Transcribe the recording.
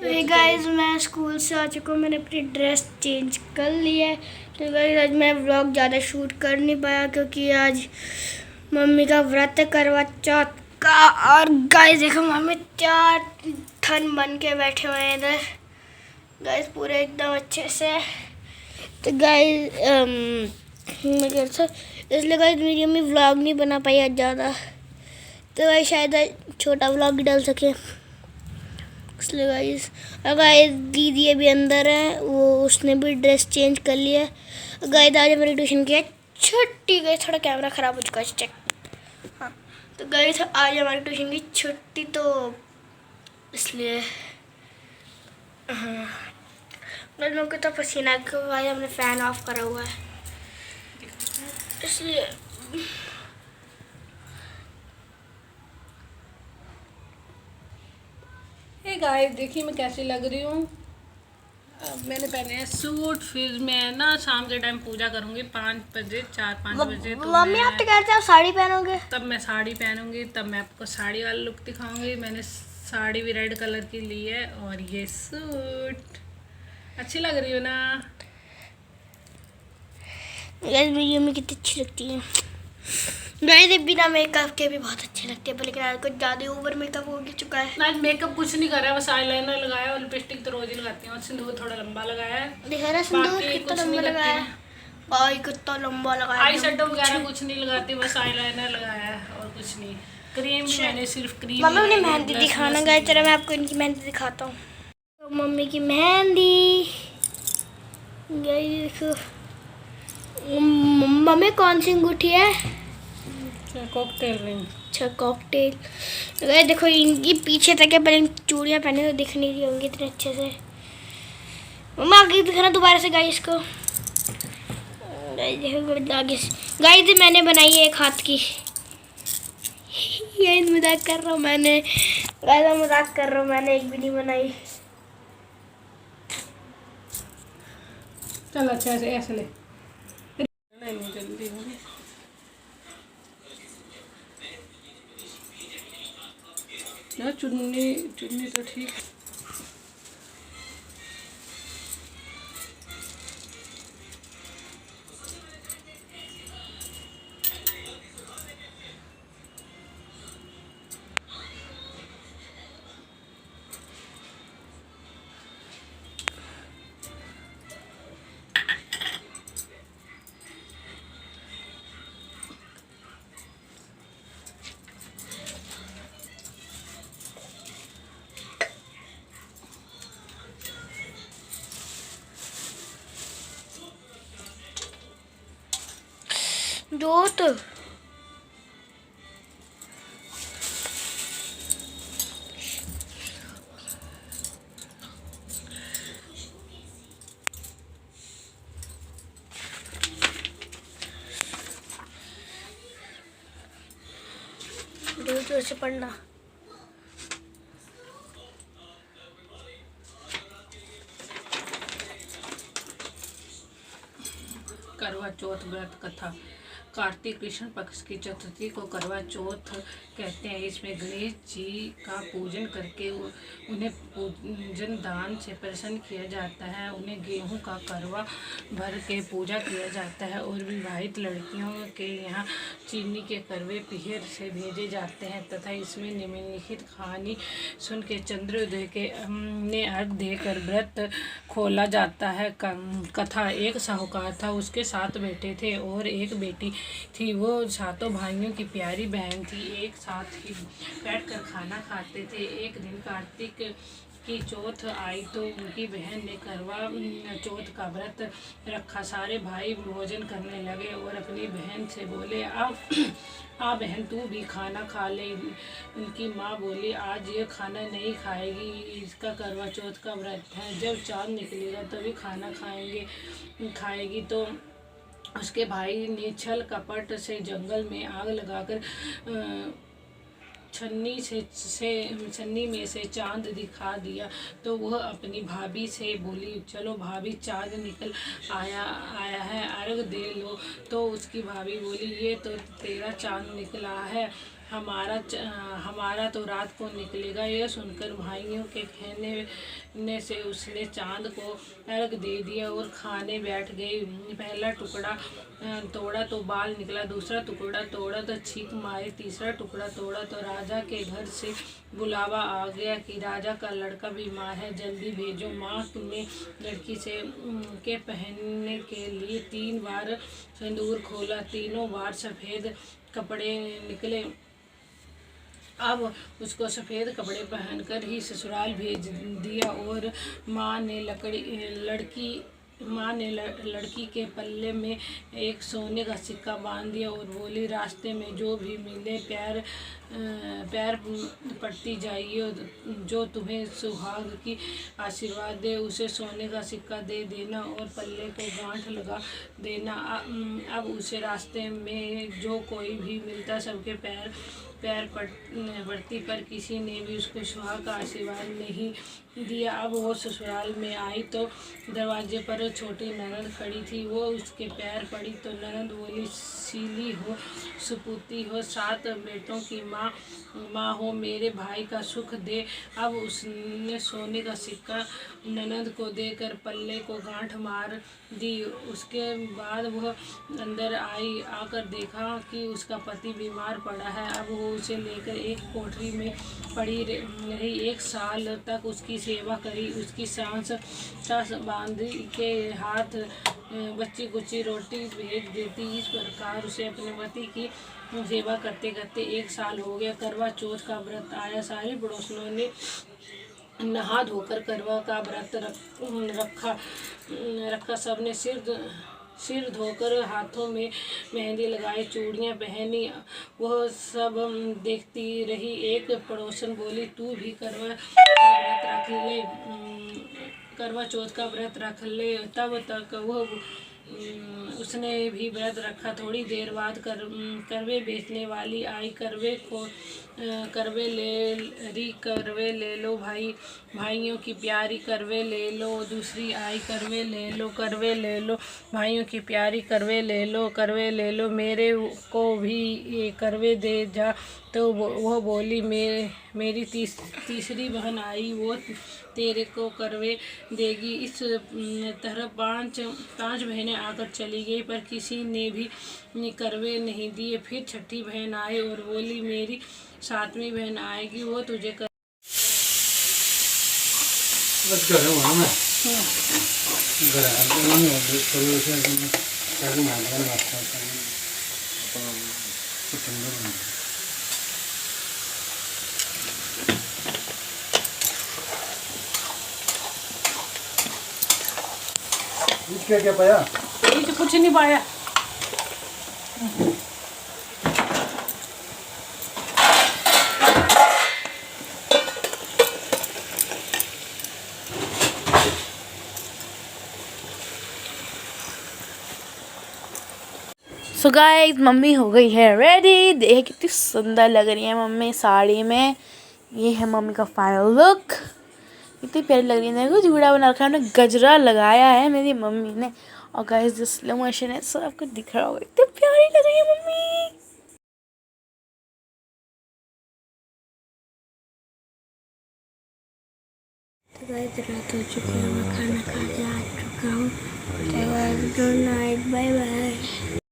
Guys मैं school से आ चुका हूँ। मैंने अपनी ड्रेस चेंज कर ली है। तो गाइस आज मैं व्लॉग ज़्यादा शूट कर नहीं पाया क्योंकि आज मम्मी का व्रत है करवा चौथ का। और गाइस देखो मम्मी 4 थन बन के बैठे हुए हैं इधर गाइस पूरे एकदम अच्छे से। तो गाइस मैं कह रहा था इसलिए गाइस मेरी मम्मी व्लॉग नहीं बना पाई आज ज़्यादा। तो गाइस शायद छोटा व्लॉग डाल सके इसलिए गाइस। और गाइस दीदी अभी अंदर है, वो उसने भी ड्रेस चेंज कर लिया है। गाइस आज हमारी ट्यूशन की है छुट्टी। गाइस थोड़ा कैमरा ख़राब हो चुका है, चेक। हाँ तो गाइस आज हमारी ट्यूशन की छुट्टी, तो इसलिए हाँ लोगों को तो पसीना क्योंकि गाइस हमने फ़ैन ऑफ करा हुआ है इसलिए। गाइस देखिए मैं कैसी लग रही हूँ। अब मैंने पहने हैं सूट। फिर मैं ना शाम के टाइम पूजा करूँगी 5 बजे 4-5 बजे। तो मम्मी आप तो कहते हैं आप साड़ी पहनोगे? तब मैं साड़ी पहनूंगी, तब मैं आपको साड़ी वाला लुक दिखाऊंगी। मैंने साड़ी भी रेड कलर की ली है और ये सूट अच्छी लग रही हो ना गाइस मेरी मम्मी कितनी अच्छी लगती है। गाइस बिना मेकअप के भी बहुत अच्छे लगते हैं, लेकिन आज कुछ ज़्यादा ओवर मेकअप हो चुका है। आज मेकअप कुछ नहीं करा, बस आईलाइनर लगाया और लिपस्टिक तो रोज ही लगाती हूँ और सिंदूर थोड़ा लंबा लगाया है। दिखा रहा सिंदूर कितना लंबा लगाया है। आई कितना लंबा लगाया। आई शेडो वगैरह कुछ नहीं लगाती, बस आईलाइनर लगाया है और कुछ नहीं। क्रीम भी मैंने सिर्फ क्रीम। मम्मी ने मेहंदी दिखाना गाइस, चलो मैं आपको इनकी मेहंदी दिखाता हूँ। तो मम्मी की मेहंदी गाइस देखो। मम्मी कौन सी अंगूठी है? Cocktail ring. अच्छा कॉकटेल। गाइस देखो इनकी पीछे तक है, पर चूड़ियाँ पहने तो दिख नहीं रही होंगी इतने अच्छे से। मम्मा आगे दिखाना दोबारा से गाइस को। गाइस देखो आगे से गाइस मैंने बनाई है एक हाथ की। ये मजाक कर रहा हूँ मैंने गाइस, मजाक कर रहा हूँ, मैंने एक भी नहीं बनाई। चल अच्छा ऐसे ले नहीं जल्दी यार। चुन्नी चुन्नी तो ठीक है। जोत जोर से पढ़ना। करवा चौथ व्रत कथा। कार्तिक कृष्ण पक्ष की चतुर्थी को करवा चौथ कहते हैं। इसमें गणेश जी का पूजन करके उन्हें पूजन दान से प्रसन्न किया जाता है। उन्हें गेहूं का करवा भर के पूजा किया जाता है और विवाहित लड़कियों के यहाँ चीनी के करवे पीहर से भेजे जाते हैं तथा इसमें निम्नलिखित कहानी सुन के चंद्रोदय के ने अर्घ देकर व्रत खोला जाता है। कथा। एक साहूकार था, उसके 7 बेटे थे और एक बेटी थी। वो सातों भाइयों की प्यारी बहन थी, एक साथ ही बैठकर खाना खाते थे। एक दिन कार्तिक की चौथ आई तो उनकी बहन ने करवा चौथ का व्रत रखा। सारे भाई भोजन करने लगे और अपनी बहन से बोले आ बहन तू भी खाना खा ले। उनकी माँ बोली आज ये खाना नहीं खाएगी, इसका करवा चौथ का व्रत है, जब चाँद निकलेगा तभी खाना खाएगी। तो उसके भाई ने छल कपट से जंगल में आग लगाकर छन्नी में से चांद दिखा दिया। तो वह अपनी भाभी से बोली चलो भाभी चांद निकल आया है, अर्घ दे लो। तो उसकी भाभी बोली ये तो तेरा चांद निकला है, हमारा तो रात को निकलेगा। यह सुनकर भाइयों के कहने से उसने चांद को अर्घ दे दिया और खाने बैठ गई। पहला टुकड़ा तोड़ा तो बाल निकला, दूसरा टुकड़ा तोड़ा तो छींक मारी, तीसरा टुकड़ा तोड़ा तो राजा के घर से बुलावा आ गया कि राजा का लड़का बीमार है, जल्दी भेजो। माँ ने लड़की से के पहनने के लिए 3 बार संदूर खोला, तीनों बार सफ़ेद कपड़े निकले। अब उसको सफ़ेद कपड़े पहनकर ही ससुराल भेज दिया और माँ ने लड़की के पल्ले में एक सोने का सिक्का बांध दिया और बोली, रास्ते में जो भी मिले पैर पड़ती जाइए, जो तुम्हें सुहाग की आशीर्वाद दे उसे सोने का सिक्का दे देना और पल्ले को गांठ लगा देना। अब उसे रास्ते में जो कोई भी मिलता सबके पैर पड़ती, पर किसी ने भी उसको सुहाग का आशीर्वाद नहीं दिया। अब वो ससुराल में आई तो दरवाजे पर छोटी ननद खड़ी थी। वो उसके पैर पड़ी तो ननद बोली, सीली हो, सुपूती हो, 7 बेटों की माँ हो, मेरे भाई का सुख दे। अब उसने सोने का सिक्का ननद को देकर पल्ले को गांठ मार दी। उसके बाद वह अंदर आई, आकर देखा कि उसका पति बीमार पड़ा है। अब वो उसे लेकर एक कोठरी में पड़ी रही। 1 साल तक उसकी सेवा करी, उसकी सांस बांधी के हाथ बच्ची कुची रोटी भेज देती। इस प्रकार उसे अपने पति की सेवा करते करते 1 साल हो गया। करवा चौथ का व्रत आया। सारी पड़ोसियों ने नहा धोकर करवा का व्रत रखा। सबने सिर धोकर हाथों में मेहंदी लगाई, चूड़ियाँ पहनी। वह सब देखती रही। एक पड़ोसन बोली, तू भी करवा चौथ का व्रत रख ले। तब तक उसने भी व्रत रखा। थोड़ी देर बाद करवे बेचने वाली आई। करवे ले लो भाई, भाइयों की प्यारी करवे ले लो। दूसरी आई, करवे ले लो भाइयों की प्यारी करवे ले लो, मेरे को भी ये करवे दे जा। तो वह बोली, मेरी तीसरी बहन आई, वो तेरे को करवे देगी। इस तरह पांच बहनें आकर चली गई, पर किसी ने भी करवे नहीं दिए। फिर छठी बहन आई और बोली, मेरी 7वीं बहन आएगी, वो तुझे क्या पाया? कुछ नहीं पाया। सो गाइस, मम्मी हो गई है रेडी। देख कितनी सुंदर लग रही है मम्मी साड़ी में। ये है मम्मी का फाइनल लुक। इतनी प्यारी लग रही है। देखो जूड़ा बना रखा है, हमने गजरा लगाया है मेरी मम्मी ने। और गाइस जो स्लो मोशन है सब आपको दिख रहा होगा, इतनी प्यारी लग रही है मम्मी। तो गाइस रात हो चुकी है, मैं खाना खा के आ चुका हूँ। Good night, bye bye.